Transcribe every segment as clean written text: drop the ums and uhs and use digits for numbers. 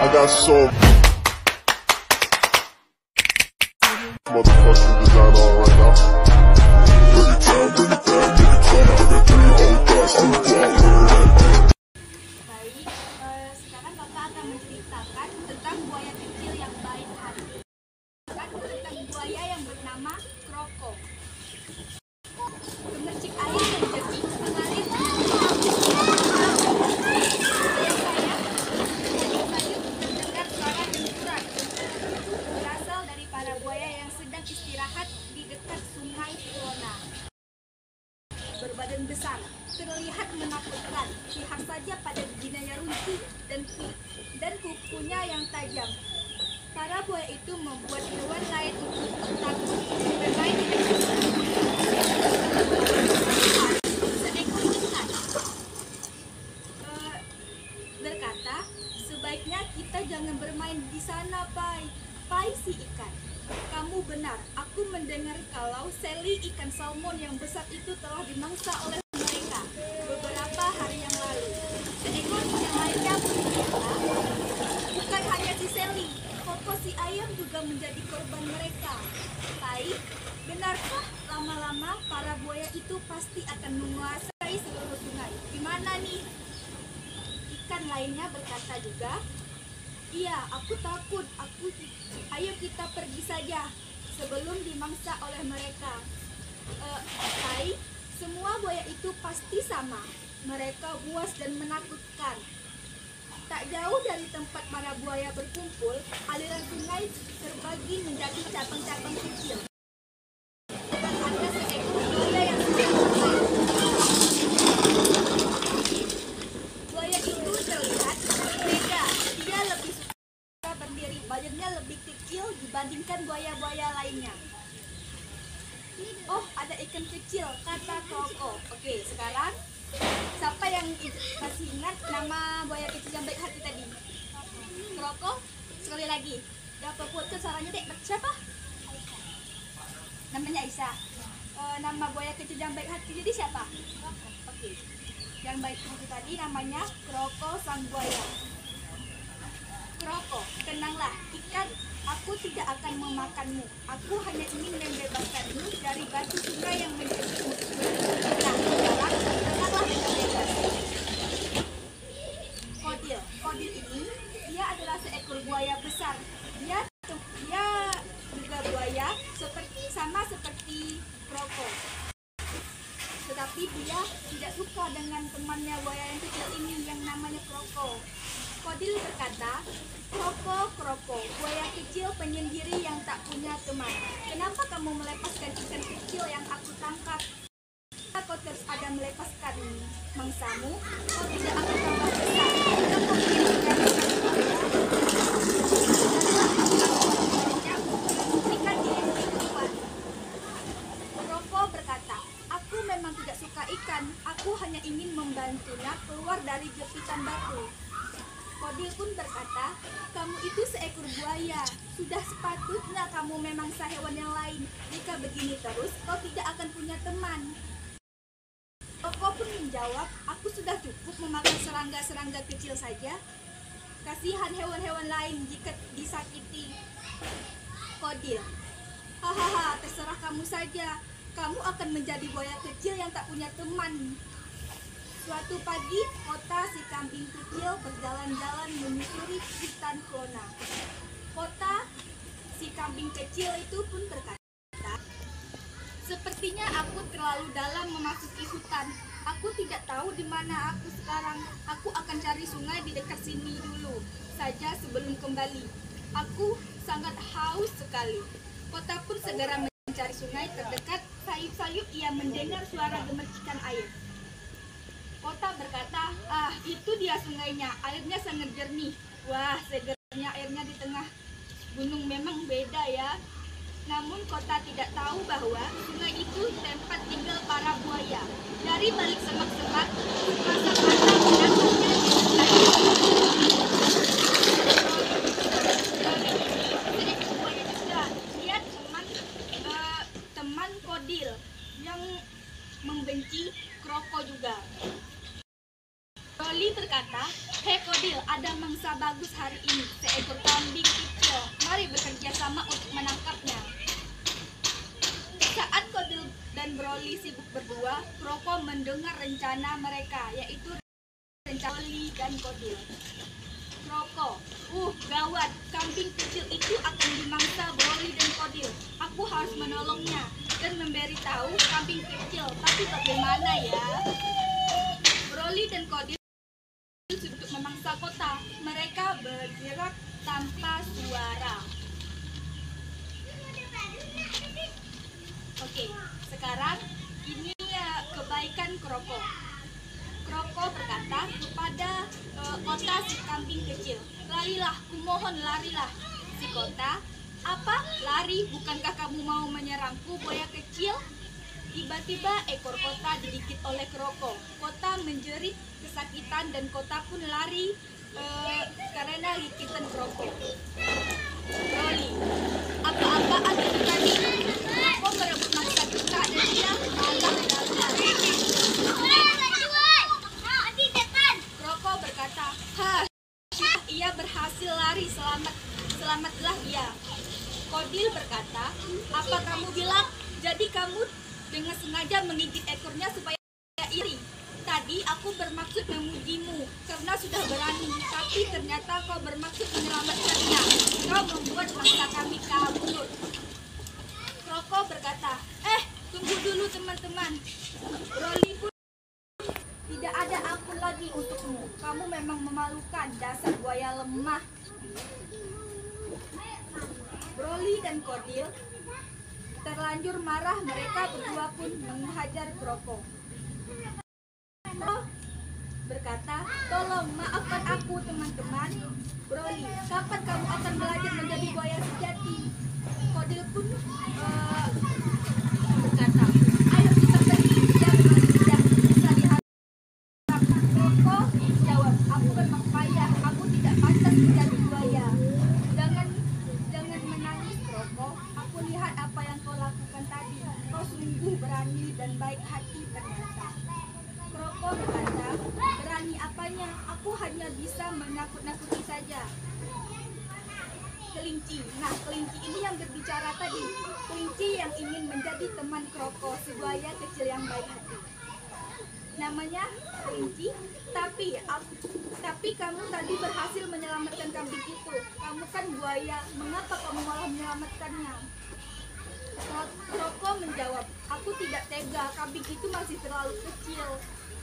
I got so motherfucking design on right now. Bring it down, bring it down, make it clap. I got 3 old guys on the block. Baik, sekarang Bapak akan menceritakan tentang buaya kecil yang baik hati. Tentang buaya yang bernama Kroko. Gemercik air dan jernih mengalir terdengar suara denturan berasal dari para buaya yang sedang istirahat di dekat sungai Flona. Berbadan besar, terlihat menakutkan, lihat saja pada giginya runtuh dan kukunya yang tajam. Para buaya itu membuat hewan lain untuk takut bermain di dekat. Seekor ikan berkata, sebaiknya kita jangan bermain di sana, Pai. Pai si ikan. Kamu benar, aku mendengar kalau Sally ikan salmon yang besar itu telah dimangsa oleh mereka beberapa hari yang lalu. Seekor yang lainnya berkata, bukan hanya si Sally, Koko si ayam juga menjadi korban mereka. Pai, benarkah lama-lama para buaya itu pasti akan menguasai seluruh sungai? Gimana nih? Ikan lainnya berkata juga, iya, aku takut. Ayo kita pergi saja sebelum dimangsa oleh mereka. Pai, semua buaya itu pasti sama. Mereka buas dan menakutkan. Tak jauh dari tempat para buaya berkumpul, aliran sungai terbagi menjadi cabang-cabang kecil. Dan ada seekor buaya yang buaya itu terlihat berbeda. Dia lebih suka berdiri, badannya lebih kecil dibandingkan buaya-buaya lainnya. Oh, ada ikan kecil, kata Kroko. Oke, sekarang siapa yang masih ingat nama buaya kecil yang baik hati tadi? Kroko? Sekali lagi. Dapat buatkan suaranya dek. Siapa? Namanya Aisyah. Nama buaya kecil yang baik hati jadi siapa? Oke. Yang baik hati tadi namanya Kroko sang buaya. Kroko, tenanglah, ikan. Aku tidak akan memakanmu. Aku hanya ingin membebaskanmu dari batu sungai yang menjadimu. Nah, sekarang tenanglah dengan bebas. Kodil ini, dia adalah seekor buaya besar. Dia juga buaya sama seperti Kroko. Tetapi dia tidak suka dengan temannya buaya yang kecil ini yang namanya Kroko. Kodil berkata, Kroko, buaya kecil penyendiri yang tak punya teman. Kenapa kamu melepaskan ikan kecil yang aku tangkap? Kau terus ada melepaskan mangsamu, kau tidak akan tambah besar. Jika kau ingin ikan ini kuat. Kroko berkata, aku memang tidak suka ikan. Aku hanya ingin membantunya keluar dari jepitan batu. Kodil pun berkata, kamu itu seekor buaya. Sudah sepatutnya kamu memangsa hewan yang lain. Jika begini terus, kau tidak akan punya teman. Kroko pun menjawab, aku sudah cukup memakan serangga-serangga kecil saja. Kasihan hewan-hewan lain jika disakiti. Kodil, hahaha, terserah kamu saja. Kamu akan menjadi buaya kecil yang tak punya teman. Suatu pagi, kota si kambing kecil berjalan-jalan menyusuri hutan Flona. Kota si kambing kecil itu pun berkata, sepertinya aku terlalu dalam memasuki hutan. Aku tidak tahu di mana aku sekarang. Aku akan cari sungai di dekat sini dulu saja sebelum kembali. Aku sangat haus sekali. Kota pun segera mencari sungai terdekat. Sayup-sayup ia mendengar suara gemercikan air. Kota berkata, itu dia sungainya, airnya sangat jernih. Wah, segernya airnya di tengah gunung memang beda ya. Namun kota tidak tahu bahwa sungai itu tempat tinggal para buaya. Dari balik semak-semak, masa-masa menangkapnya di sungai. Seekor buaya juga, dia teman Kodil yang membenci Kroko juga. Rolly berkata, "Hei Kodil, ada mangsa bagus hari ini, seekor kambing kecil. Mari bekerja sama untuk menangkapnya." Saat Kodil dan Broly sibuk berdua, Kroko mendengar rencana mereka, yaitu rencana Rolly dan Kodil. Kroko, gawat, kambing kecil itu akan dimangsa Broly dan Kodil. Aku harus menolongnya dan memberitahu kambing kecil, tapi bagaimana ya? Broly dan Kodil untuk memangsa kota. Mereka bergerak tanpa suara. Oke, sekarang ini kebaikan Kroko. Kroko berkata kepada kota si kambing kecil, "Larilah, kumohon larilah." Si kota, "Apa? Lari? Bukankah kamu mau menyerangku, buaya kecil?" Tiba-tiba ekor kota digigit oleh Kroko. Kota menjerit kesakitan dan kota pun lari karena gigitan Kroko. Rolly, apa-apaan itu tadi? Kroko merebut mangsa kita dan dia malah lari. Kroko berkata, ia berhasil lari, selamatlah dia. Kodil berkata, "Apa kamu bilang? Jadi kamu dengan sengaja menggigit ekornya supaya iri? Tadi aku bermaksud memujimu karena sudah berani, tapi ternyata kau bermaksud menyelamatkannya. Kau membuat mangsa kami kabur." Kroko berkata, tunggu dulu teman-teman. Rolly pun, "Tidak ada ampun lagi untukmu. Kamu memang memalukan, dasar buaya lemah." Broly dan Kodil terlanjur marah, mereka berdua pun menghajar Kroko. Kroko berkata, "Tolong maafkan aku teman-teman." Broly, "Kapan kamu akan belajar menjadi buaya sejati?" Kodil pun berkata, "Ayo kita pergi, dia memang tidak bisa diharap." Kroko jawab, "Aku memang payah, aku tidak pantas menjadi buaya." Jangan menangis Kroko, aku lihat apa yang kau lakukan tadi. Kau sungguh berani dan baik hati ternyata. Kroko berkata, "Berani apanya? Aku hanya bisa menakut-nakuti saja." Kelinci. Nah, kelinci ini yang berbicara tadi. Kelinci yang ingin menjadi teman Kroko, si buaya kecil yang baik hati. Namanya kelinci, tapi kamu tadi berhasil menyelamatkan kambing itu. Kamu kan buaya, mengapa kamu malah menyelamatkannya? Kroko menjawab, "Aku tidak tega, kambing itu masih terlalu kecil."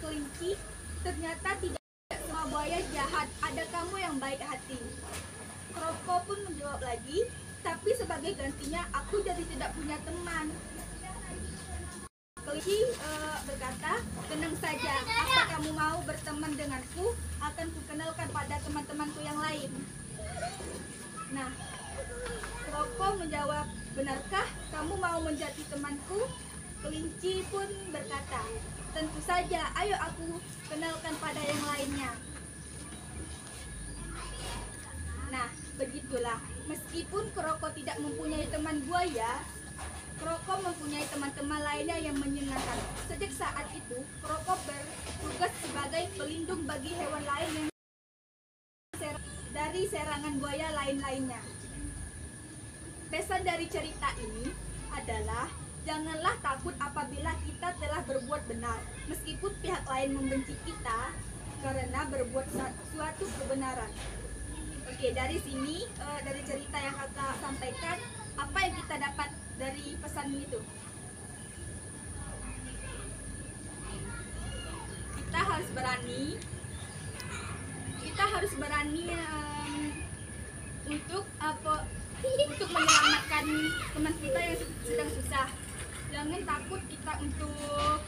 Kelinci, "Ternyata tidak semua buaya jahat, ada kamu yang baik hati." Kroko pun menjawab lagi, "Tapi sebagai gantinya aku jadi tidak punya teman." Kelinci berkata, "Tenang saja, apa kamu mau berteman denganku? Akan kukenalkan pada teman-temanku yang lain." Nah, Kroko menjawab, "Benarkah kamu mau menjadi temanku?" Kelinci pun berkata, "Tentu saja, ayo aku kenalkan pada yang lainnya." Nah, begitulah. Meskipun Kroko tidak mempunyai teman buaya, Kroko mempunyai teman-teman lainnya yang menyenangkan. Sejak saat itu, Kroko bertugas sebagai pelindung bagi hewan lain yang dari serangan buaya lain-lainnya. Pesan dari cerita ini adalah, janganlah takut apabila kita telah berbuat benar, meskipun pihak lain membenci kita karena berbuat suatu kebenaran. Oke, dari sini, dari cerita yang kakak sampaikan, apa yang kita dapat dari pesan itu? Kita harus berani untuk menyelamatkan teman kita yang sedang susah. Jangan takut kita untuk